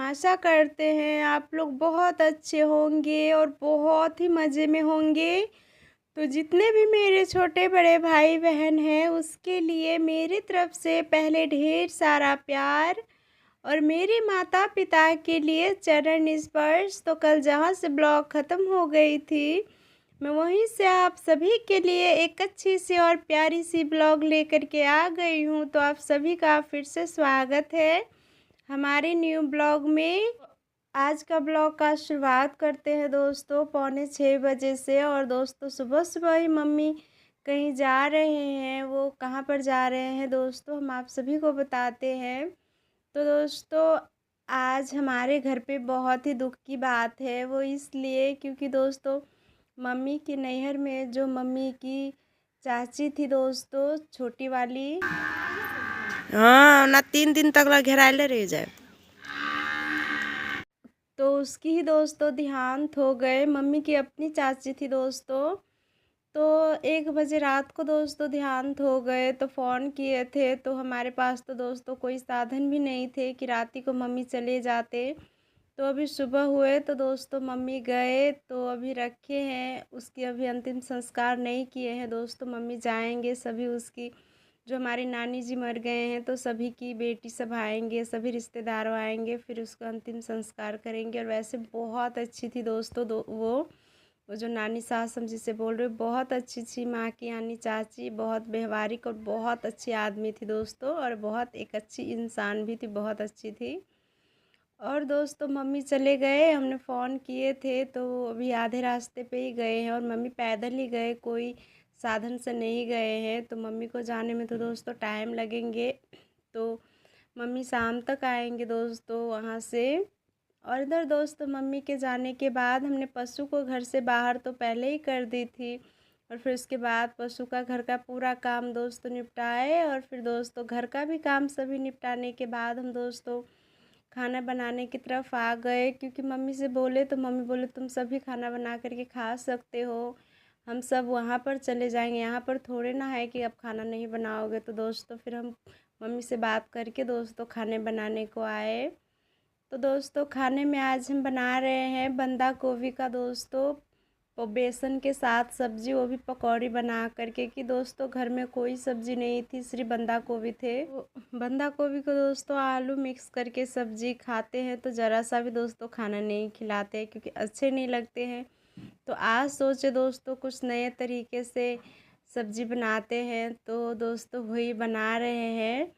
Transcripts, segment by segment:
आशा करते हैं आप लोग बहुत अच्छे होंगे और बहुत ही मज़े में होंगे। तो जितने भी मेरे छोटे बड़े भाई बहन हैं उसके लिए मेरी तरफ से पहले ढेर सारा प्यार और मेरे माता पिता के लिए चरण स्पर्श। तो कल जहाँ से ब्लॉग ख़त्म हो गई थी मैं वहीं से आप सभी के लिए एक अच्छी सी और प्यारी सी ब्लॉग लेकर के आ गई हूँ। तो आप सभी का फिर से स्वागत है हमारे न्यू ब्लॉग में। आज का ब्लॉग का शुरुआत करते हैं दोस्तों 5:45 से। और दोस्तों सुबह सुबह ही मम्मी कहीं जा रहे हैं। वो कहाँ पर जा रहे हैं दोस्तों हम आप सभी को बताते हैं। तो दोस्तों आज हमारे घर पे बहुत ही दुख की बात है। वो इसलिए क्योंकि दोस्तों मम्मी के नैहर में जो मम्मी की चाची थी दोस्तों छोटी वाली, हाँ ना 3 दिन तक ला घेराइले रह जाए। तो उसकी ही दोस्तों देहांत हो गए। मम्मी की अपनी चाची थी दोस्तों। तो 1 बजे रात को दोस्तों देहांत हो गए। तो फ़ोन किए थे तो हमारे पास तो दोस्तों कोई साधन भी नहीं थे कि रात ही को मम्मी चले जाते। तो अभी सुबह हुए तो दोस्तों मम्मी गए तो अभी रखे हैं। उसकी अभी अंतिम संस्कार नहीं किए हैं दोस्तों। मम्मी जाएंगे सभी उसकी जो हमारी नानी जी मर गए हैं तो सभी की बेटी सब आएंगे, सभी रिश्तेदार आएंगे, फिर उसका अंतिम संस्कार करेंगे। और वैसे बहुत अच्छी थी दोस्तों वो जो नानी सास हम जिसे बोल रहे बहुत अच्छी थी माँ की यानी चाची। बहुत व्यवहारिक और बहुत अच्छी आदमी थी दोस्तों और बहुत एक अच्छी इंसान भी थी, बहुत अच्छी थी। और दोस्तों मम्मी चले गए, हमने फ़ोन किए थे तो अभी आधे रास्ते पे ही गए हैं। और मम्मी पैदल ही गए, कोई साधन से नहीं गए हैं। तो मम्मी को जाने में तो दोस्तों टाइम लगेंगे। तो मम्मी शाम तक आएंगे दोस्तों वहाँ से। और इधर दोस्तों मम्मी के जाने के बाद हमने पशु को घर से बाहर तो पहले ही कर दी थी। और फिर उसके बाद पशु का घर का पूरा काम दोस्तों निपटाए। और फिर दोस्तों घर का भी काम सभी निपटाने के बाद हम दोस्तों खाना बनाने की तरफ आ गए। क्योंकि मम्मी से बोले तो मम्मी बोले तुम सभी खाना बना करके खा सकते हो, हम सब वहाँ पर चले जाएंगे, यहाँ पर थोड़े ना है कि अब खाना नहीं बनाओगे। तो दोस्तों फिर हम मम्मी से बात करके दोस्तों खाने बनाने को आए। तो दोस्तों खाने में आज हम बना रहे हैं बंदा गोभी का दोस्तों बेसन के साथ सब्जी, वो भी पकौड़ी बना करके। कि दोस्तों घर में कोई सब्जी नहीं थी, सिर्फ बंदा गोभी थे। बंदा गोभी को दोस्तों आलू मिक्स करके सब्जी खाते हैं तो ज़रा सा भी दोस्तों खाना नहीं खिलाते क्योंकि अच्छे नहीं लगते हैं। तो आज सोचे दोस्तों कुछ नए तरीके से सब्जी बनाते हैं तो दोस्तों वही बना रहे हैं।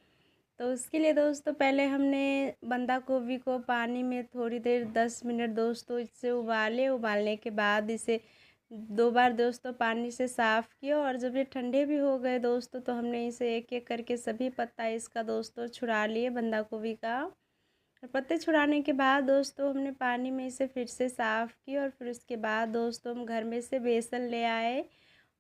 तो उसके लिए दोस्तों पहले हमने बंदा गोभी को पानी में थोड़ी देर 10 मिनट दोस्तों इसे उबालने के बाद इसे 2 बार दोस्तों पानी से साफ़ किया। और जब ये ठंडे भी हो गए दोस्तों तो हमने इसे एक एक करके सभी पत्ता इसका दोस्तों छुड़ा लिए बंदा गोभी का। और पत्ते छुड़ाने के बाद दोस्तों हमने पानी में इसे फिर से साफ़ किया। और फिर उसके बाद दोस्तों हम घर में से बेसन ले आए।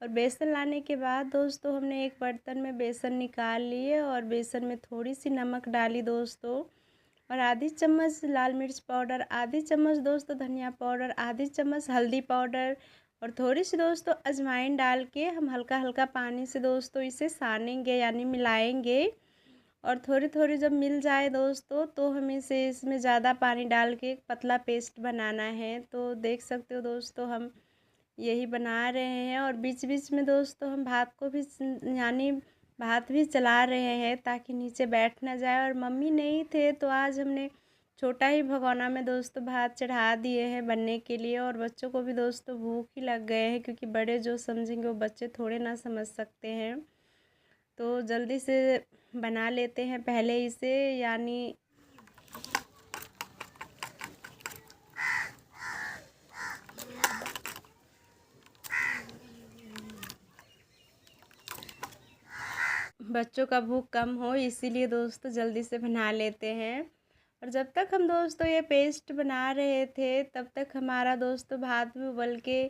और बेसन लाने के बाद दोस्तों हमने एक बर्तन में बेसन निकाल लिए और बेसन में थोड़ी सी नमक डाली दोस्तों। और आधी चम्मच लाल मिर्च पाउडर, आधी चम्मच दोस्तों धनिया पाउडर, आधी चम्मच हल्दी पाउडर और थोड़ी सी दोस्तों अजवाइन डाल के हम हल्का हल्का पानी से दोस्तों इसे सानेंगे यानी मिलाएंगे। और थोड़ी थोड़ी जब मिल जाए दोस्तों तो हमें इसे इसमें ज़्यादा पानी डाल के एक पतला पेस्ट बनाना है। तो देख सकते हो दोस्तों हम यही बना रहे हैं। और बीच बीच में दोस्तों हम भात को भी यानी भात भी चला रहे हैं ताकि नीचे बैठ ना जाए। और मम्मी नहीं थे तो आज हमने छोटा ही भगोना में दोस्तों भात चढ़ा दिए हैं बनने के लिए। और बच्चों को भी दोस्तों भूख ही लग गए हैं क्योंकि बड़े जो समझेंगे वो बच्चे थोड़े ना समझ सकते हैं। तो जल्दी से बना लेते हैं पहले इसे यानी बच्चों का भूख कम हो इसीलिए दोस्तों जल्दी से बना लेते हैं। और जब तक हम दोस्तों ये पेस्ट बना रहे थे तब तक हमारा दोस्तों भात भी उबल के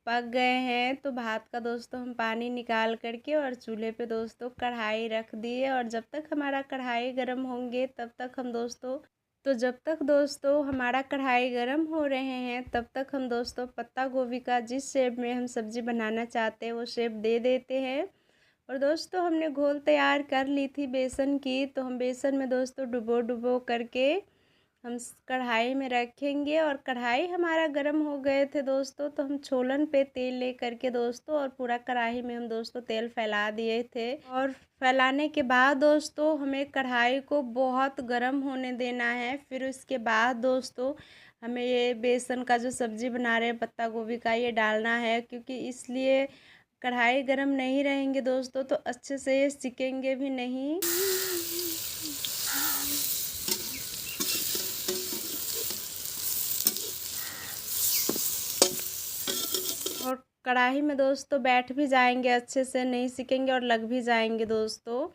पक गए हैं। तो भात का दोस्तों हम पानी निकाल करके और चूल्हे पे दोस्तों कढ़ाई रख दिए। और जब तक हमारा कढ़ाई गर्म होंगे तब तक हम दोस्तों जब तक दोस्तों हमारा कढ़ाई गर्म हो रहे हैं तब तक हम दोस्तों पत्ता गोभी का जिस शेप में हम सब्ज़ी बनाना चाहते हैं वो शेप दे देते हैं। और दोस्तों हमने घोल तैयार कर ली थी बेसन की। तो हम बेसन में दोस्तों डुबो डुबो करके हम कढ़ाई में रखेंगे। और कढ़ाई हमारा गर्म हो गए थे दोस्तों, तो हम छोलन पे तेल ले करके दोस्तों और पूरा कढ़ाई में हम दोस्तों तेल फैला दिए थे। और फैलाने के बाद दोस्तों हमें कढ़ाई को बहुत गर्म होने देना है। फिर उसके बाद दोस्तों हमें ये बेसन का जो सब्ज़ी बना रहे हैं पत्ता गोभी का, ये डालना है, क्योंकि इसलिए कढ़ाई गर्म नहीं रहेंगे दोस्तों तो अच्छे से ये सिकेंगे भी नहीं। और कढ़ाई में दोस्तों बैठ भी जाएंगे, अच्छे से नहीं सिकेंगे और लग भी जाएंगे दोस्तों,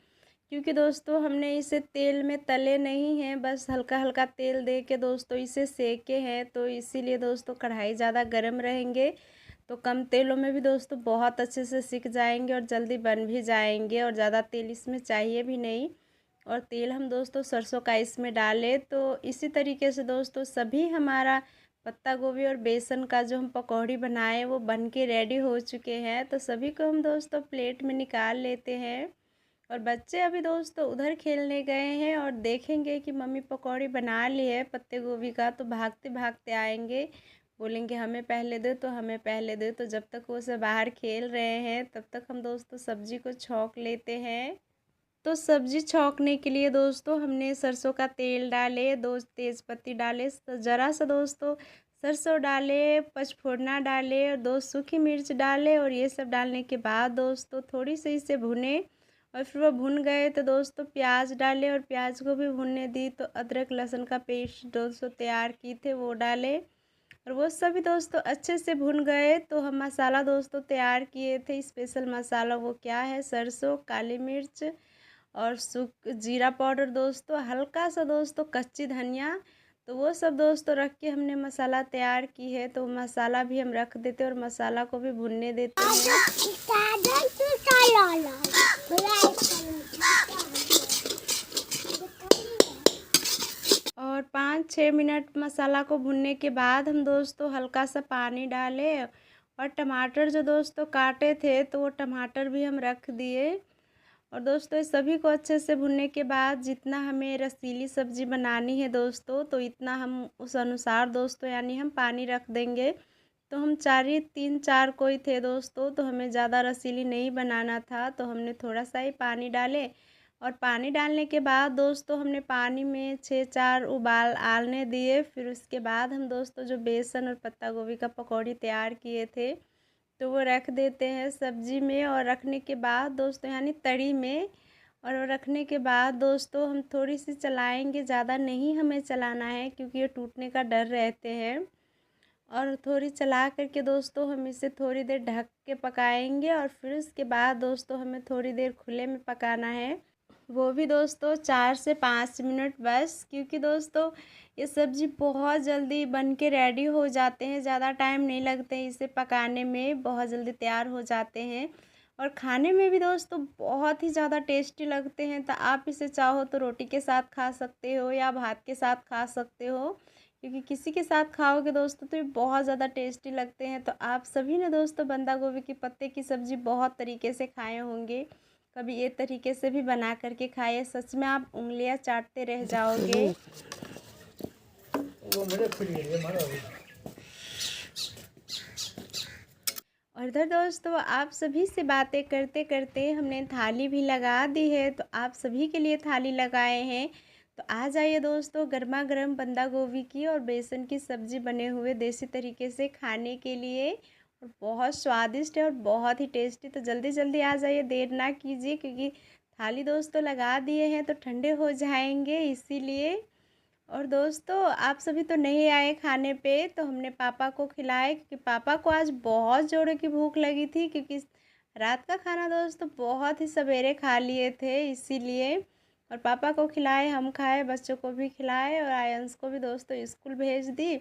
क्योंकि दोस्तों हमने इसे तेल में तले नहीं हैं, बस हल्का हल्का तेल दे के दोस्तों इसे सेके हैं। तो इसीलिए दोस्तों कढ़ाई ज़्यादा गर्म रहेंगे तो कम तेलों में भी दोस्तों बहुत अच्छे से सिक जाएंगे और जल्दी बन भी जाएंगे, और ज़्यादा तेल इसमें चाहिए भी नहीं। और तेल हम दोस्तों सरसों का इसमें डालें। तो इसी तरीके से दोस्तों सभी हमारा पत्ता गोभी और बेसन का जो हम पकौड़ी बनाए वो बन के रेडी हो चुके हैं। तो सभी को हम दोस्तों प्लेट में निकाल लेते हैं। और बच्चे अभी दोस्तों उधर खेलने गए हैं और देखेंगे कि मम्मी पकौड़ी बना ली है पत्ते गोभी का, तो भागते भागते आएंगे, बोलेंगे हमें पहले दो, तो हमें पहले दो। तो जब तक वो सब बाहर खेल रहे हैं तब तक हम दोस्तों सब्जी को छौंक लेते हैं। तो सब्जी छौंकने के लिए दोस्तों हमने सरसों का तेल डाले, 2 तेज़पत्ती डाले, ज़रा सा दोस्तों सरसों डाले, पचफोड़ना डाले और 2 सूखी मिर्च डाले। और ये सब डालने के बाद दोस्तों थोड़ी सी इसे भुने, और फिर वो भुन गए तो दोस्तों प्याज डाले और प्याज को भी भुनने दी। तो अदरक लहसुन का पेस्ट दोस्तों तैयार की थे वो डाले, और वो सभी दोस्तों अच्छे से भुन गए। तो हम मसाला दोस्तों तैयार किए थे, स्पेशल मसाला, वो क्या है, सरसों, काली मिर्च और सूख जीरा पाउडर दोस्तों, हल्का सा दोस्तों कच्ची धनिया। तो वो सब दोस्तों रख के हमने मसाला तैयार की है। तो मसाला भी हम रख देते और मसाला को भी भुनने देते हैं। और 5-6 मिनट मसाला को भुनने के बाद हम दोस्तों हल्का सा पानी डाले, और टमाटर जो दोस्तों काटे थे तो वो टमाटर भी हम रख दिए। और दोस्तों इस सभी को अच्छे से भुनने के बाद जितना हमें रसीली सब्ज़ी बनानी है दोस्तों तो इतना हम उस अनुसार दोस्तों यानी हम पानी रख देंगे। तो हम 3-4 कोई थे दोस्तों, तो हमें ज़्यादा रसीली नहीं बनाना था, तो हमने थोड़ा सा ही पानी डाले। और पानी डालने के बाद दोस्तों हमने पानी में 6-4 उबाल आने दिए। फिर उसके बाद हम दोस्तों जो बेसन और पत्ता गोभी का पकौड़ी तैयार किए थे तो वो रख देते हैं सब्जी में। और रखने के बाद दोस्तों यानी तड़ी में, और रखने के बाद दोस्तों हम थोड़ी सी चलाएंगे, ज़्यादा नहीं हमें चलाना है क्योंकि ये टूटने का डर रहते हैं। और थोड़ी चला करके दोस्तों हम इसे थोड़ी देर ढक के पकाएंगे। और फिर उसके बाद दोस्तों हमें थोड़ी देर खुले में पकाना है, वो भी दोस्तों 4 से 5 मिनट बस, क्योंकि दोस्तों ये सब्ज़ी बहुत जल्दी बन के रेडी हो जाते हैं, ज़्यादा टाइम नहीं लगते हैं इसे पकाने में, बहुत जल्दी तैयार हो जाते हैं। और खाने में भी दोस्तों बहुत ही ज़्यादा टेस्टी लगते हैं। तो आप इसे चाहो तो रोटी के साथ खा सकते हो या भात के साथ खा सकते हो, क्योंकि किसी के साथ खाओगे दोस्तों तो ये बहुत ज़्यादा टेस्टी लगते हैं। तो आप सभी ने दोस्तों बंदा गोभी के पत्ते की सब्ज़ी बहुत तरीके से खाए होंगे, कभी ये तरीके से भी बना करके खाइए, सच में आप उंगलियां चाटते रह जाओगे। और इधर दोस्तों आप सभी से बातें करते करते हमने थाली भी लगा दी है, तो आप सभी के लिए थाली लगाए हैं। तो आ जाइए दोस्तों गर्मा गर्म बंदा गोभी की और बेसन की सब्ज़ी बने हुए देसी तरीके से खाने के लिए, और बहुत स्वादिष्ट है और बहुत ही टेस्टी। तो जल्दी जल्दी आ जाइए, देर ना कीजिए, क्योंकि थाली दोस्तों लगा दिए हैं तो ठंडे हो जाएंगे इसीलिए। और दोस्तों आप सभी तो नहीं आए खाने पे, तो हमने पापा को खिलाए, क्योंकि पापा को आज बहुत ज़ोरों की भूख लगी थी, क्योंकि रात का खाना दोस्तों बहुत ही सवेरे खा लिए थे इसीलिए। और पापा को खिलाए, हम खाए, बच्चों को भी खिलाए, और आयंस को भी दोस्तों स्कूल भेज दी।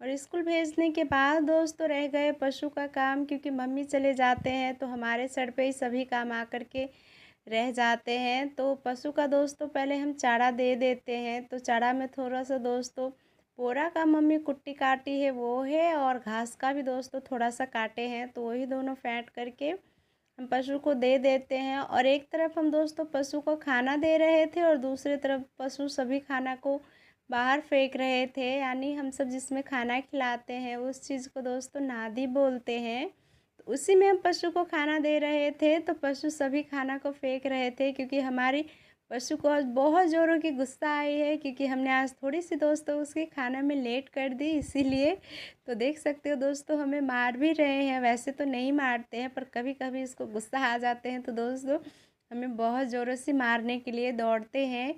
और स्कूल भेजने के बाद दोस्तों रह गए पशु का काम, क्योंकि मम्मी चले जाते हैं तो हमारे सर पे ही सभी काम आ कर के रह जाते हैं। तो पशु का दोस्तों पहले हम चारा दे देते हैं। तो चारा में थोड़ा सा दोस्तों पोरा का मम्मी कुट्टी काटी है वो है, और घास का भी दोस्तों थोड़ा सा काटे हैं, तो वही दोनों फेंट करके हम पशु को दे देते हैं। और एक तरफ हम दोस्तों पशु को खाना दे रहे थे और दूसरी तरफ पशु सभी खाना को बाहर फेंक रहे थे, यानी हम सब जिसमें खाना खिलाते हैं उस चीज़ को दोस्तों नादी बोलते हैं। तो उसी में हम पशु को खाना दे रहे थे, तो पशु सभी खाना को फेंक रहे थे, क्योंकि हमारी पशु को आज बहुत ज़ोरों की गुस्सा आई है, क्योंकि हमने आज थोड़ी सी दोस्तों उसके खाना में लेट कर दी इसीलिए। तो देख सकते हो दोस्तों, हमें मार भी रहे हैं, वैसे तो नहीं मारते हैं पर कभी कभी इसको गुस्सा आ जाते हैं तो दोस्तों हमें बहुत ज़ोरों से मारने के लिए दौड़ते हैं।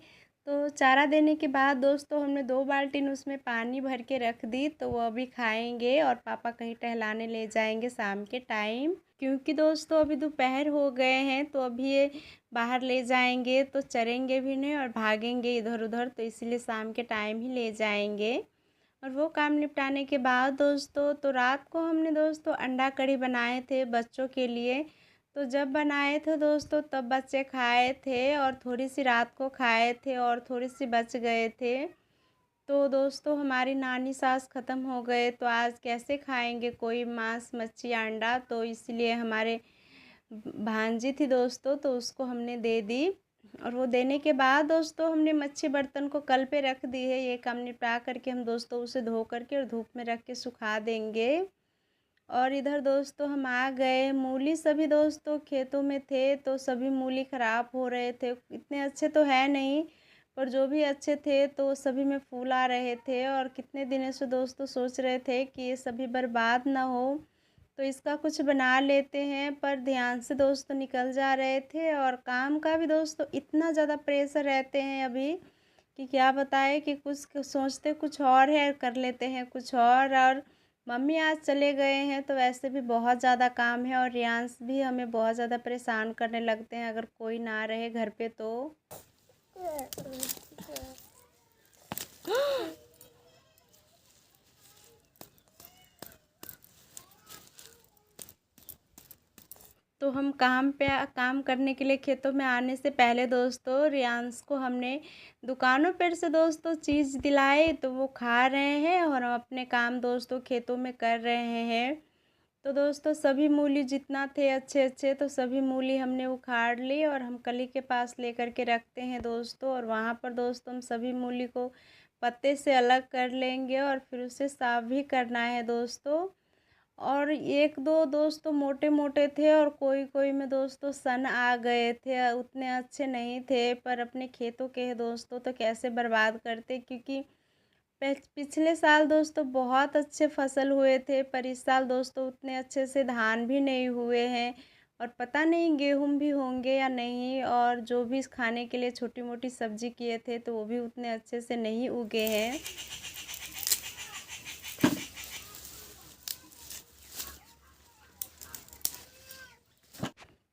तो चारा देने के बाद दोस्तों हमने 2 बाल्टीन उसमें पानी भर के रख दी, तो वो अभी खाएंगे और पापा कहीं टहलाने ले जाएंगे शाम के टाइम, क्योंकि दोस्तों अभी दोपहर हो गए हैं। तो अभी ये बाहर ले जाएंगे तो चरेंगे भी नहीं और भागेंगे इधर उधर, तो इसीलिए शाम के टाइम ही ले जाएंगे। और वो काम निपटाने के बाद दोस्तों, तो रात को हमने दोस्तों अंडा कढ़ी बनाए थे बच्चों के लिए। तो जब बनाए थे दोस्तों तब बच्चे खाए थे, और थोड़ी सी रात को खाए थे और थोड़ी सी बच गए थे। तो दोस्तों हमारी नानी सास ख़त्म हो गए, तो आज कैसे खाएंगे कोई मांस मच्छी अंडा, तो इसलिए हमारे भांजी थी दोस्तों, तो उसको हमने दे दी। और वो देने के बाद दोस्तों हमने मच्छी बर्तन को कल पे रख दी है, ये काम निपटा करके हम दोस्तों उसे धो करके और धूप में रख के सुखा देंगे। और इधर दोस्तों हम आ गए, मूली सभी दोस्तों खेतों में थे, तो सभी मूली ख़राब हो रहे थे, इतने अच्छे तो है नहीं पर जो भी अच्छे थे तो सभी में फूल आ रहे थे। और कितने दिनों से दोस्तों सोच रहे थे कि ये सभी बर्बाद ना हो, तो इसका कुछ बना लेते हैं, पर ध्यान से दोस्तों निकल जा रहे थे। और काम का भी दोस्तों इतना ज़्यादा प्रेशर रहते हैं अभी कि क्या बताएं, कि कुछ सोचते कुछ और है कर लेते हैं कुछ और मम्मी आज चले गए हैं, तो वैसे भी बहुत ज़्यादा काम है, और रियांश भी हमें बहुत ज़्यादा परेशान करने लगते हैं अगर कोई ना रहे घर पे तो। तो हम काम करने के लिए खेतों में आने से पहले दोस्तों रियांश को हमने दुकानों पर से दोस्तों चीज़ दिलाई, तो वो खा रहे हैं और हम अपने काम दोस्तों खेतों में कर रहे हैं। तो दोस्तों सभी मूली जितना थे अच्छे अच्छे, तो सभी मूली हमने उखाड़ ली और हम कली के पास लेकर के रखते हैं दोस्तों। और वहाँ पर दोस्तों हम सभी मूली को पत्ते से अलग कर लेंगे और फिर उसे साफ भी करना है दोस्तों। और एक दो दोस्तों मोटे मोटे थे और कोई कोई में दोस्तों सन आ गए थे, उतने अच्छे नहीं थे, पर अपने खेतों के हैं दोस्तों तो कैसे बर्बाद करते, क्योंकि पिछले साल दोस्तों बहुत अच्छे फसल हुए थे, पर इस साल दोस्तों उतने अच्छे से धान भी नहीं हुए हैं, और पता नहीं गेहूं भी होंगे या नहीं। और जो भी खाने के लिए छोटी मोटी सब्जी किए थे तो वो भी उतने अच्छे से नहीं उगे हैं।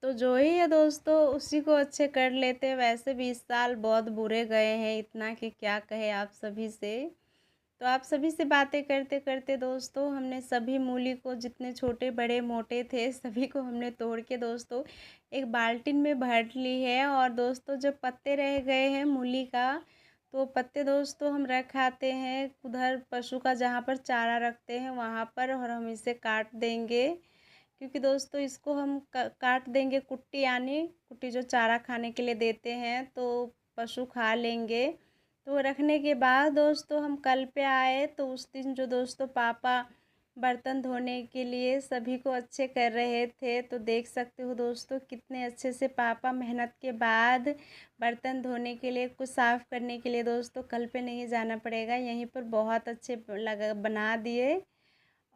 तो जो ही है दोस्तों उसी को अच्छे कर लेते। वैसे भी इस साल बहुत बुरे गए हैं, इतना कि क्या कहे आप सभी से। तो आप सभी से बातें करते करते दोस्तों हमने सभी मूली को जितने छोटे बड़े मोटे थे सभी को हमने तोड़ के दोस्तों एक बाल्टीन में भर ली है। और दोस्तों जो पत्ते रह गए हैं मूली का, तो पत्ते दोस्तों हम रख आते हैं उधर पशु का जहाँ पर चारा रखते हैं वहाँ पर, और हम इसे काट देंगे, क्योंकि दोस्तों इसको हम काट देंगे कुट्टी, यानी कुट्टी जो चारा खाने के लिए देते हैं तो पशु खा लेंगे। तो रखने के बाद दोस्तों हम कल पे आए, तो उस दिन जो दोस्तों पापा बर्तन धोने के लिए सभी को अच्छे कर रहे थे, तो देख सकते हो दोस्तों कितने अच्छे से पापा मेहनत के बाद बर्तन धोने के लिए कुछ साफ़ करने के लिए दोस्तों कल पे नहीं जाना पड़ेगा, यहीं पर बहुत अच्छे लगा बना दिए।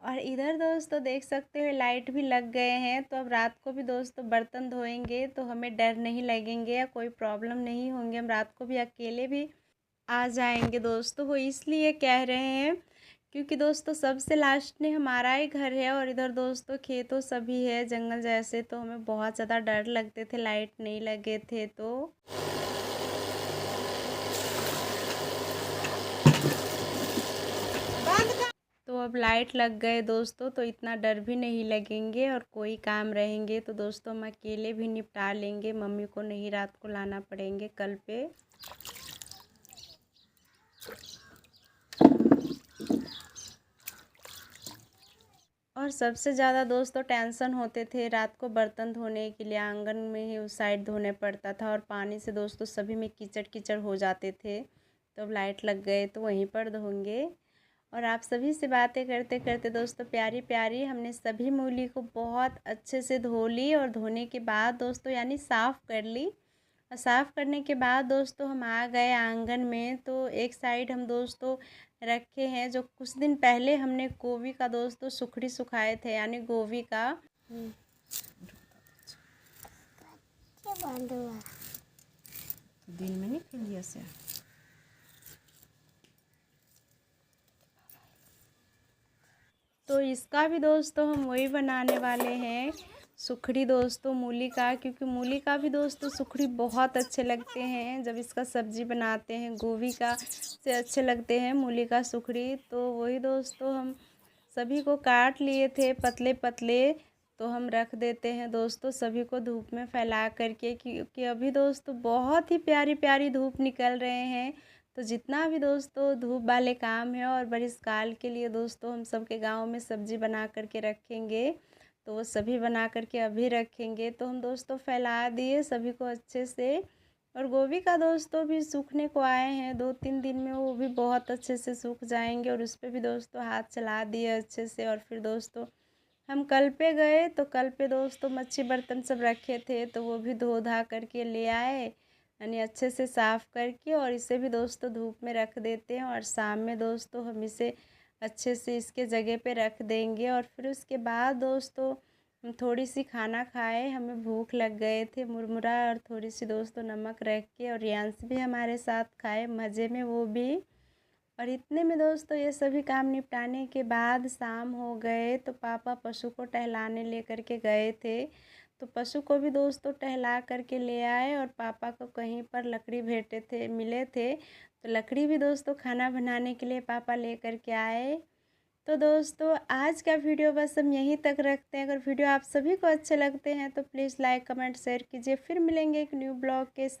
और इधर दोस्तों देख सकते हो लाइट भी लग गए हैं, तो अब रात को भी दोस्तों बर्तन धोएंगे तो हमें डर नहीं लगेंगे या कोई प्रॉब्लम नहीं होंगे, हम रात को भी अकेले भी आ जाएंगे दोस्तों। वो इसलिए कह रहे हैं क्योंकि दोस्तों सबसे लास्ट में हमारा ही घर है, और इधर दोस्तों खेतों सभी है जंगल जैसे, तो हमें बहुत ज़्यादा डर लगते थे लाइट नहीं लगे थे तो। तो अब लाइट लग गए दोस्तों तो इतना डर भी नहीं लगेंगे, और कोई काम रहेंगे तो दोस्तों हम अकेले भी निपटा लेंगे, मम्मी को नहीं रात को लाना पड़ेंगे कल पे। और सबसे ज़्यादा दोस्तों टेंशन होते थे रात को बर्तन धोने के लिए, आंगन में ही उस साइड धोने पड़ता था, और पानी से दोस्तों सभी में कीचड़ कीचड़ हो जाते थे, तो अब लाइट लग गए तो वहीं पर धोंगे। और आप सभी से बातें करते करते दोस्तों प्यारी प्यारी हमने सभी मूली को बहुत अच्छे से धो ली। और धोने के बाद दोस्तों यानी साफ़ कर ली। और साफ़ करने के बाद दोस्तों हम आ गए आंगन में। तो एक साइड हम दोस्तों रखे हैं जो कुछ दिन पहले हमने गोभी का दोस्तों सुखड़ी सुखाए थे, यानी गोभी का तो दिन में नहीं फिर लिया से तो इसका भी दोस्तों हम वही बनाने वाले हैं सुखड़ी दोस्तों मूली का, क्योंकि मूली का भी दोस्तों सुखड़ी बहुत अच्छे लगते हैं जब इसका सब्ज़ी बनाते हैं। गोभी का से अच्छे लगते हैं मूली का सुखड़ी। तो वही दोस्तों हम सभी को काट लिए थे पतले पतले। तो हम रख देते हैं दोस्तों सभी को धूप में फैला करके, क्योंकि अभी दोस्तों बहुत ही प्यारी प्यारी धूप निकल रहे हैं। तो जितना भी दोस्तों धूप वाले काम है और बरिस काल के लिए दोस्तों हम सबके गांव में सब्ज़ी बना करके रखेंगे, तो वो सभी बना करके अभी रखेंगे। तो हम दोस्तों फैला दिए सभी को अच्छे से। और गोभी का दोस्तों भी सूखने को आए हैं 2-3 दिन में, वो भी बहुत अच्छे से सूख जाएंगे। और उस पर भी दोस्तों हाथ चला दिए अच्छे से। और फिर दोस्तों हम कल पे गए तो कल पे दोस्तों मच्छी बर्तन सब रखे थे तो वो भी धो धा करके ले आए, यानी अच्छे से साफ़ करके। और इसे भी दोस्तों धूप में रख देते हैं और शाम में दोस्तों हम इसे अच्छे से इसके जगह पे रख देंगे। और फिर उसके बाद दोस्तों हम थोड़ी सी खाना खाए, हमें भूख लग गए थे मुरमुरा और थोड़ी सी दोस्तों नमक रख के। और रियांश भी हमारे साथ खाए मज़े में वो भी। और इतने में दोस्तों ये सभी काम निपटाने के बाद शाम हो गए तो पापा पशु को टहलाने लेकर के गए थे। तो पशु को भी दोस्तों टहला करके ले आए। और पापा को कहीं पर लकड़ी मिले थे तो लकड़ी भी दोस्तों खाना बनाने के लिए पापा ले करके आए। तो दोस्तों आज का वीडियो बस हम यहीं तक रखते हैं। अगर वीडियो आप सभी को अच्छे लगते हैं तो प्लीज़ लाइक कमेंट शेयर कीजिए। फिर मिलेंगे एक न्यू ब्लॉग के साथ।